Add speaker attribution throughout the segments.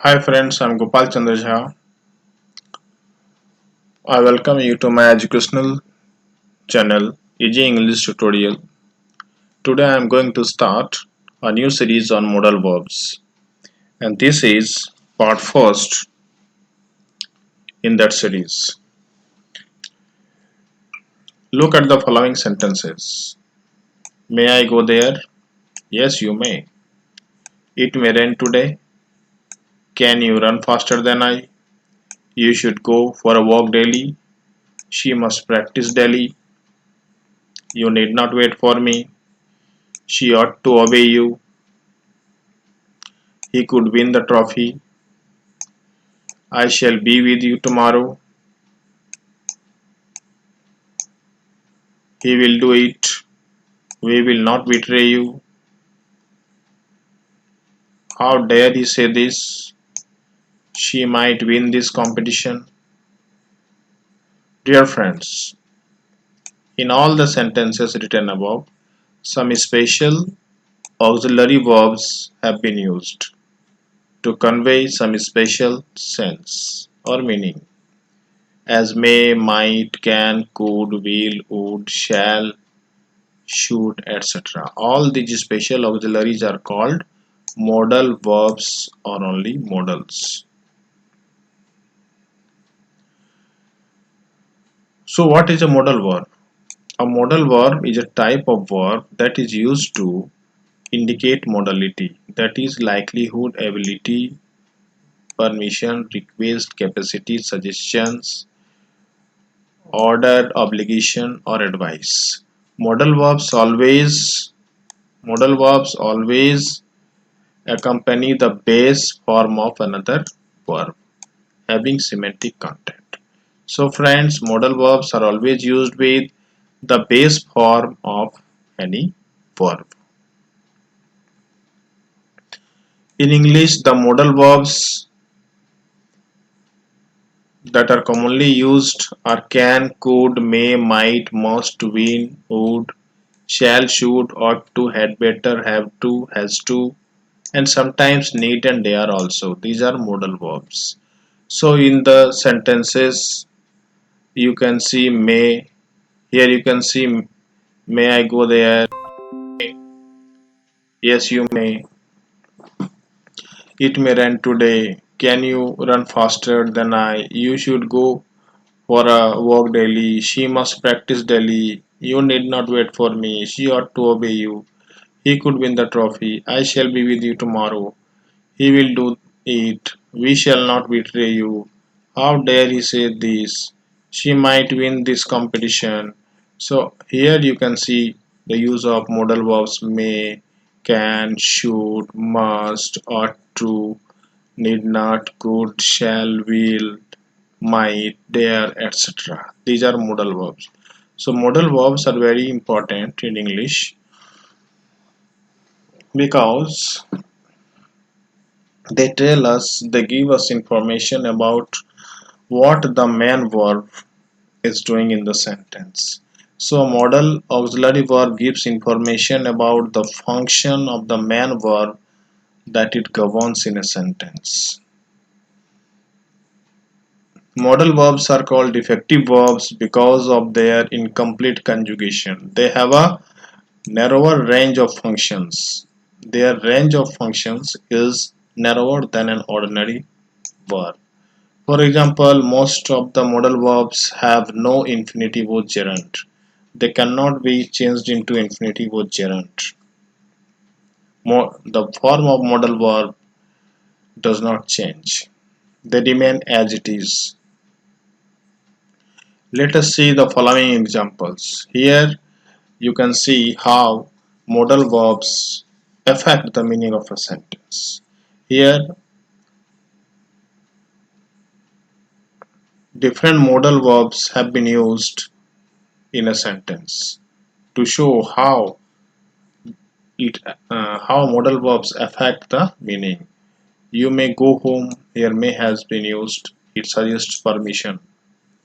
Speaker 1: Hi friends, I'm Gopal Chandra Jha. I welcome you to my educational channel Easy English Tutorial. Today I am going to start a new series on modal verbs, and this is part first in that series. Look at the following sentences. May I go there? Yes, you may. It may rain today. Can you run faster than I? You should go for a walk daily. She must practice daily. You need not wait for me. She ought to obey you. He could win the trophy. I shall be with you tomorrow. He will do it. We will not betray you. How dare he say this? She might win this competition. Dear friends, in all the sentences written above, some special auxiliary verbs have been used to convey some special sense or meaning, as may, might, can, could, will, would, shall, should, etc. All these special auxiliaries are called modal verbs or only modals. So what is a modal verb? A modal verb is a type of verb that is used to indicate modality, that is likelihood, ability, permission, request, capacity, suggestions, order, obligation or advice. Modal verbs always modal verbs always accompany the base form of another verb having semantic content. So friends, modal verbs are always used with the base form of any verb. In English, the modal verbs that are commonly used are can, could, may, might, must, will, would, shall, should, ought to, had better, have to, has to, and sometimes need and dare also. These are modal verbs. So in the sentences, you can see may. Here you can see may I go there? Yes, you may. It may rain today. Can you run faster than I? You should go for a walk daily. She must practice daily. You need not wait for me. She ought to obey you. He could win the trophy. I shall be with you tomorrow. He will do it. We shall not betray you. How dare he say this? She might win this competition. So here you can see the use of modal verbs may, can, should, must, ought to, need not, could, shall, will, might, dare, etc. These are modal verbs. So modal verbs are very important in English because they give us information about what the main verb is doing in the sentence. So a modal auxiliary verb gives information about the function of the main verb that it governs in a sentence. Modal verbs are called defective verbs because of their incomplete conjugation. They have a narrower range of functions. Their range of functions is narrower than an ordinary verb. For example, most of the modal verbs have no infinitive or gerund. They cannot be changed into infinitive or gerund. The form of modal verb does not change. They remain as it is. Let us see the following examples. Here you can see how modal verbs affect the meaning of a sentence. Here different modal verbs have been used in a sentence to show it how modal verbs affect the meaning. You may go home. Here may has been used. It suggests permission.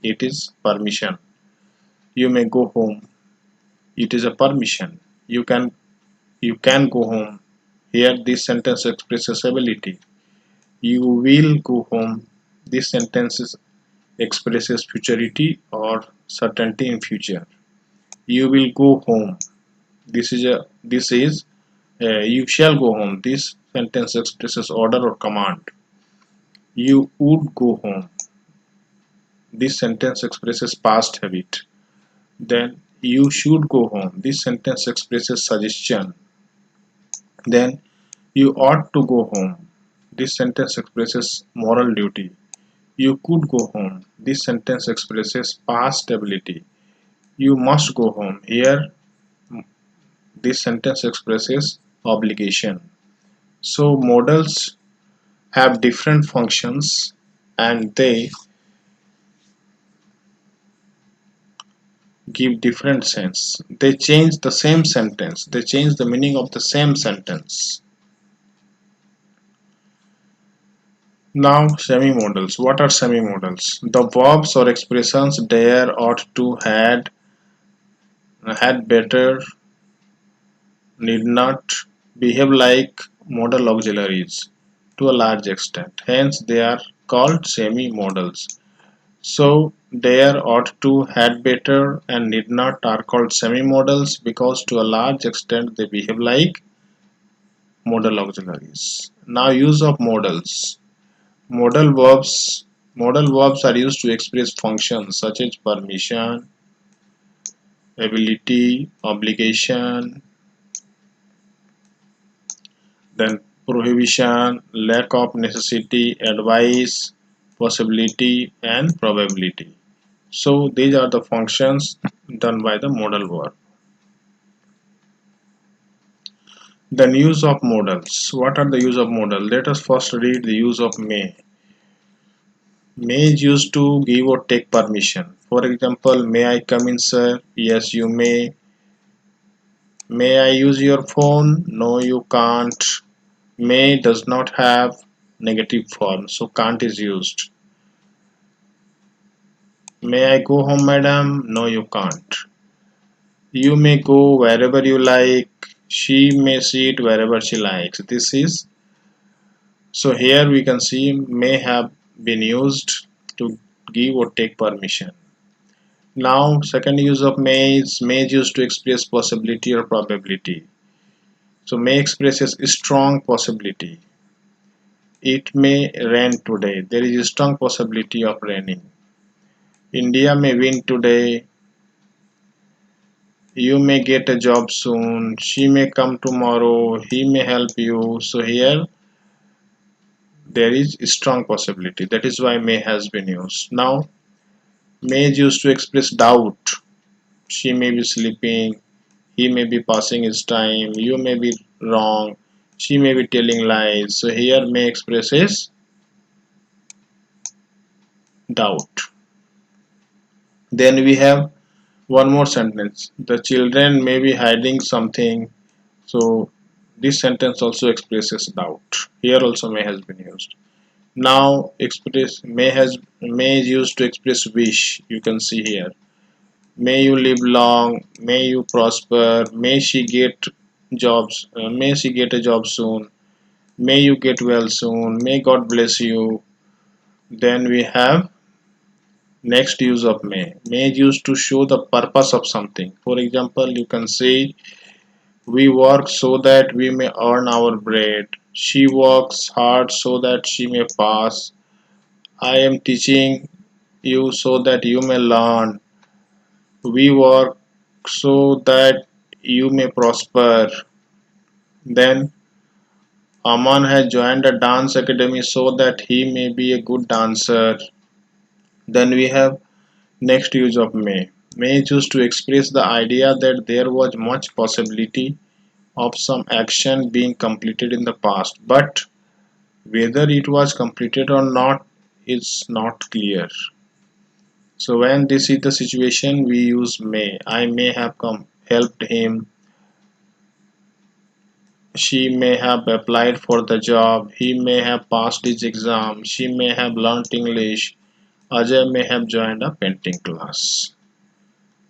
Speaker 1: It is permission. You may go home. It is a permission. You can go home. Here this sentence expresses ability. You will go home. This sentence expresses futurity or certainty in future. You will go home. This is you shall go home. This sentence expresses order or command. You would go home. This sentence expresses past habit. Then you should go home. This sentence expresses suggestion. Then you ought to go home. This sentence expresses moral duty. You could go home. This sentence expresses past ability. You must go home. Here, this sentence expresses obligation. So, modals have different functions and they give different sense. They change the same sentence. They change the meaning of the same sentence. Now, semi-modals. What are semi-modals? The verbs or expressions there ought to had better, need not behave like modal auxiliaries to a large extent. Hence, they are called semi-modals. So, there ought to, had better, and need not are called semi-modals because to a large extent they behave like modal auxiliaries. Now, use of modals. Modal verbs. Modal verbs are used to express functions such as permission, ability, obligation, then prohibition, lack of necessity, advice, possibility, and probability. So these are the functions done by the modal verb. Then use of modals. What are the use of modal? Let us first read the use of may. May is used to give or take permission. For example, may I come in, sir? Yes, you may. May I use your phone? No, you can't. May does not have negative form, so can't is used. May I go home, madam? No, you can't. You may go wherever you like. She may sit wherever she likes. This is so here we can see may have been used to give or take permission. Now, second use of may is used to express possibility or probability. So may expresses strong possibility. It may rain today. There is a strong possibility of raining. India may win today. You may get a job soon. She may come tomorrow. He may help you. So here there is a strong possibility. That is why may has been used. Now may is used to express doubt. She may be sleeping. He may be passing his time. You may be wrong. She may be telling lies. So here may expresses doubt. Then we have one more sentence. The children may be hiding something. So this sentence also expresses doubt. Here also may has been used. Now express may is used to express wish. You can see here. May you live long. May you prosper. May she get jobs. May she get a job soon. May you get well soon. May God bless you. Then we have next use of may. May is used to show the purpose of something. For example, you can say we work so that we may earn our bread. She works hard so that she may pass. I am teaching you so that you may learn. We work so that you may prosper. Then Aman has joined a dance academy so that he may be a good dancer. Then we have next use of may. May is used to express the idea that there was much possibility of some action being completed in the past, but whether it was completed or not is not clear. So when this is the situation, we use may. I may have come helped him. She may have applied for the job. He may have passed his exam. She may have learnt English. Ajay may have joined a painting class.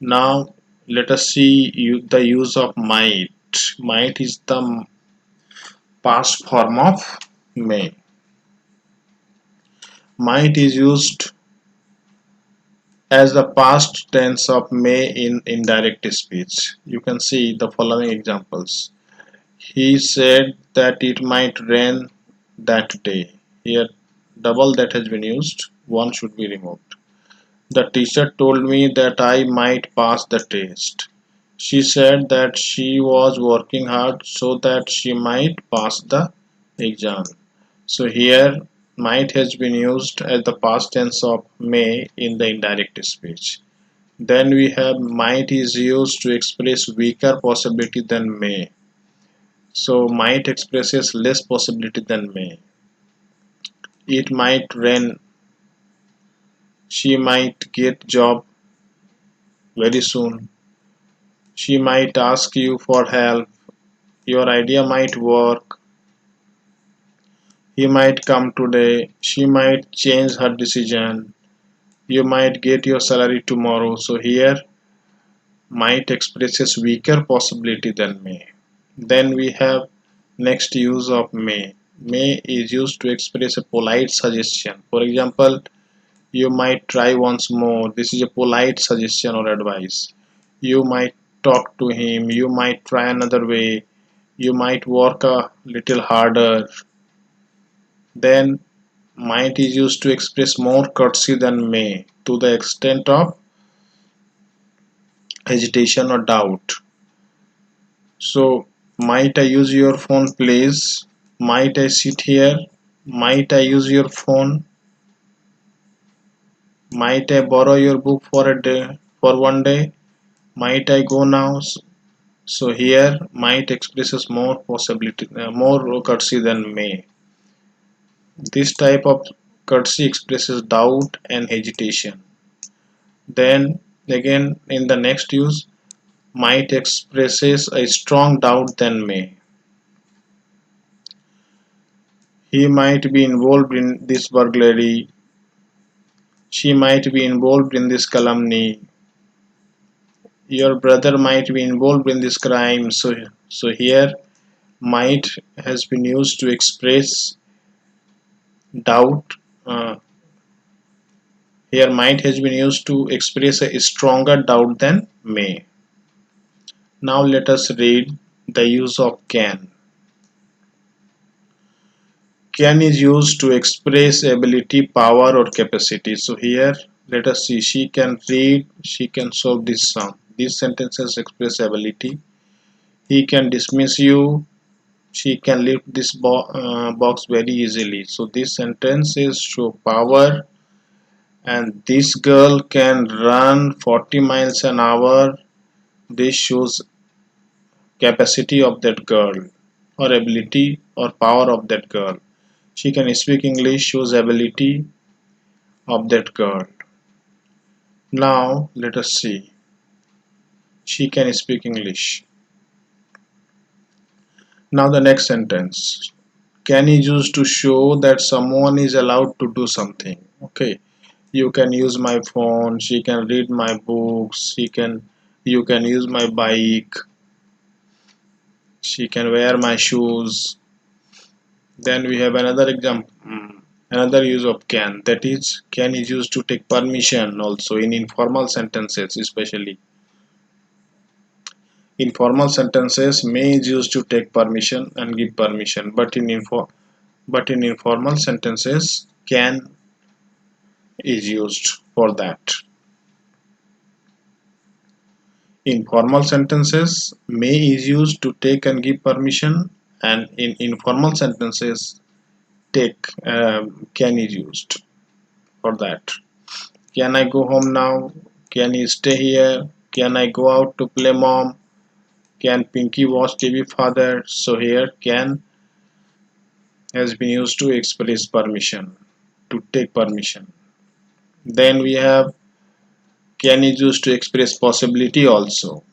Speaker 1: Now let us see the use of might. Might is the past form of may. Might is used as the past tense of may in indirect speech. You can see the following examples. He said that it might rain that day. Here, double that has been used, one should be removed. The teacher told me that I might pass the test. She said that she was working hard so that she might pass the exam. So here might has been used as the past tense of may in the indirect speech. Then we have might is used to express weaker possibility than may. So might expresses less possibility than may. It might rain. She might get job very soon. She might ask you for help. Your idea might work. He might come today. She might change her decision. You might get your salary tomorrow. So here might expresses weaker possibility than may. Then we have next use of may. May is used to express a polite suggestion. For example, you might try once more. This is a polite suggestion or advice. You might talk to him. You might try another way. You might work a little harder. Then might is used to express more courtesy than may to the extent of hesitation or doubt. So, might I use your phone, please? Might I sit here? Might I use your phone? Might I borrow your book for a day, for one day? Might I go now? So here, might expresses more possibility, more courtesy than may. This type of courtesy expresses doubt and hesitation. Then again, in the next use, might expresses a strong doubt than may. He might be involved in this burglary. She might be involved in this calumny. Your brother might be involved in this crime. So here might has been used to express doubt. Here might has been used to express a stronger doubt than may. Now let us read the use of can. Can is used to express ability, power or capacity. So here let us see, she can read, she can solve this sum. These sentences express ability. He can dismiss you, she can lift this box very easily. So these sentences show power. And this girl can run 40 miles an hour. This shows capacity of that girl or ability or power of that girl. She can speak English shows ability of that girl. Now let us see. She can speak English. Now the next sentence. Can is used to show that someone is allowed to do something. Okay. You can use my phone. She can read my books. You can use my bike. She can wear my shoes. Then we have another example, another use of can. That is, can is used to take permission also in informal sentences, especially. Informal sentences may is used to take permission and give permission, but in informal sentences, can is used for that. In formal sentences, may is used to take and give permission, and in informal sentences, take can is used for that. Can I go home now? Can you stay here? Can I go out to play, mom? Can Pinky watch TV, father? So here can has been used to express permission, to take permission. Then we have can is used to express possibility also,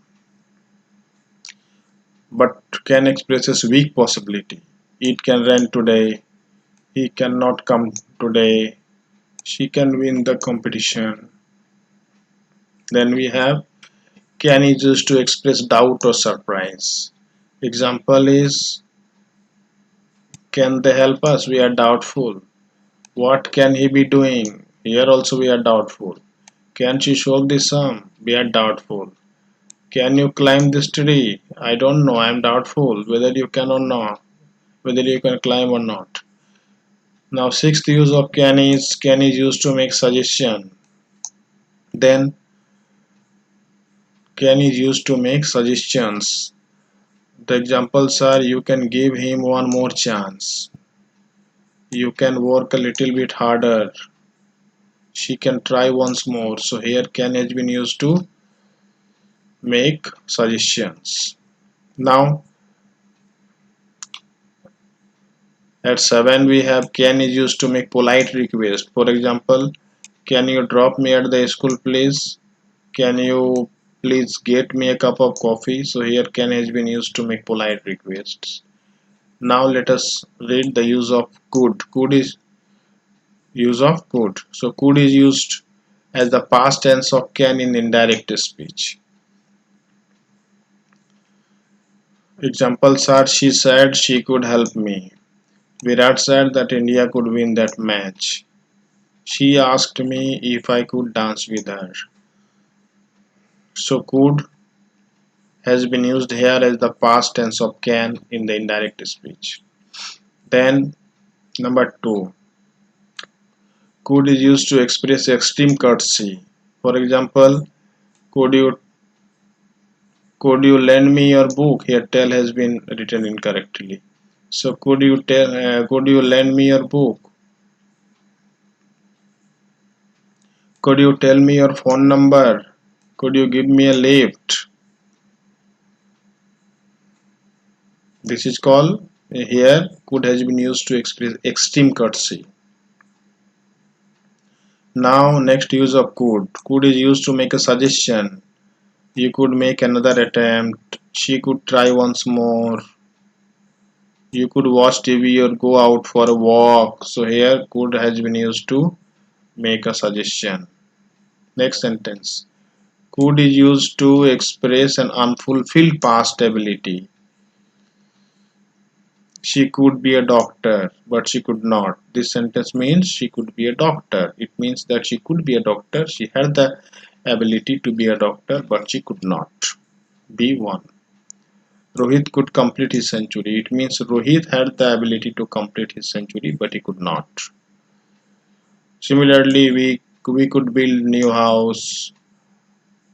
Speaker 1: but can expresses weak possibility. It can rain today. He cannot come today. She can win the competition. Then we have can is used to express doubt or surprise. Example is can they help us? We are doubtful. What can he be doing? Here also we are doubtful. Can she solve the sum? We are doubtful. Can you climb this tree? I don't know. I am doubtful whether you can or not. Whether you can climb or not. Now sixth use of can is used to make suggestion. Then can is used to make suggestions. The examples are you can give him one more chance. You can work a little bit harder. She can try once more. So here can has been used to make suggestions. Now at 7 we have can is used to make polite request. For example, can you drop me at the school please? Can you please get me a cup of coffee? So here can has been used to make polite requests. Now let us read the use of could. Could is use of could. So could is used as the past tense of can in indirect speech. Examples are she said she could help me. Virat said that India could win that match. She asked me if I could dance with her. So could has been used here as the past tense of can in the indirect speech. Then number 2. Could is used to express extreme courtesy. For example, could you lend me your book? Here tell has been written incorrectly. So could you lend me your book? Could you tell me your phone number? Could you give me a lift? This is called here could has been used to express extreme courtesy. Now next use of could. Could is used to make a suggestion. You could make another attempt. She could try once more. You could watch TV or go out for a walk. So here could has been used to make a suggestion. Next sentence. Could is used to express an unfulfilled past ability. She could be a doctor, but she could not. This sentence means she could be a doctor. It means that she could be a doctor. She had the ability to be a doctor, but she could not. B1. Rohit could complete his century. It means Rohit had the ability to complete his century, but he could not. Similarly, we could build new house.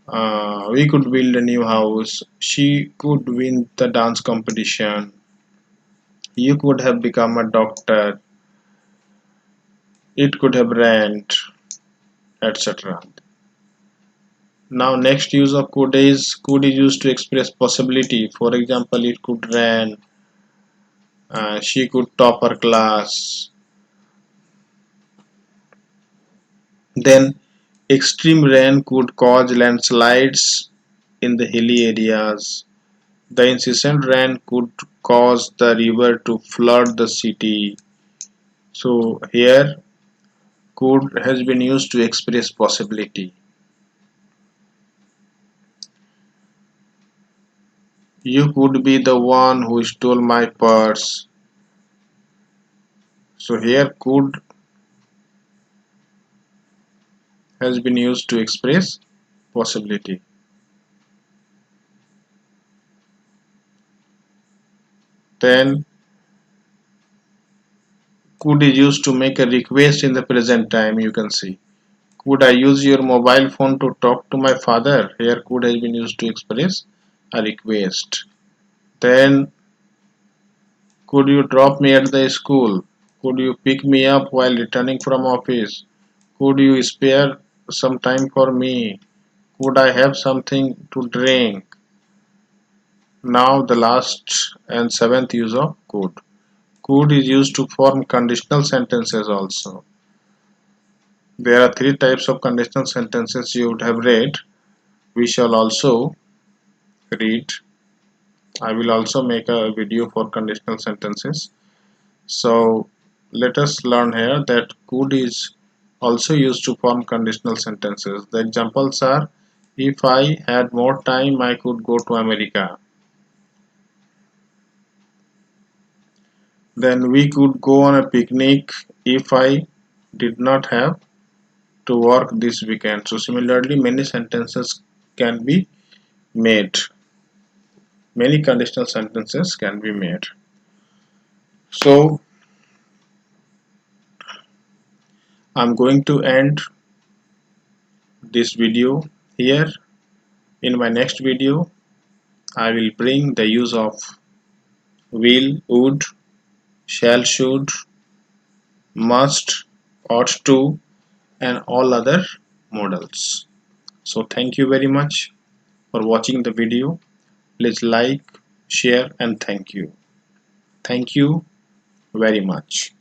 Speaker 1: We could build a new house. She could win the dance competition. You could have become a doctor. It could have rained, etc. Now next use of could is used to express possibility. For example, it could rain. She could top her class. Then extreme rain could cause landslides in the hilly areas. The incessant rain could cause the river to flood the city. So here could has been used to express possibility. You could be the one who stole my purse. So here could has been used to express possibility. Then could is used to make a request in the present time. You can see. Could I use your mobile phone to talk to my father? Here could has been used to express a request. Then could you drop me at the school? Could you pick me up while returning from office? Could you spare some time for me? Could I have something to drink? Now the last and seventh use of could. Could is used to form conditional sentences also. There are three types of conditional sentences you would have read. We shall also read. I will also make a video for conditional sentences. So let us learn here that could is also used to form conditional sentences. The examples are if I had more time I could go to America. Then we could go on a picnic if I did not have to work this weekend. So similarly, many sentences can be made. Many conditional sentences can be made. So I'm going to end this video here. In my next video, I will bring the use of will, would, shall, should, must, ought to, and all other modals. So thank you very much for watching the video. Please like, share, and thank you. Thank you very much.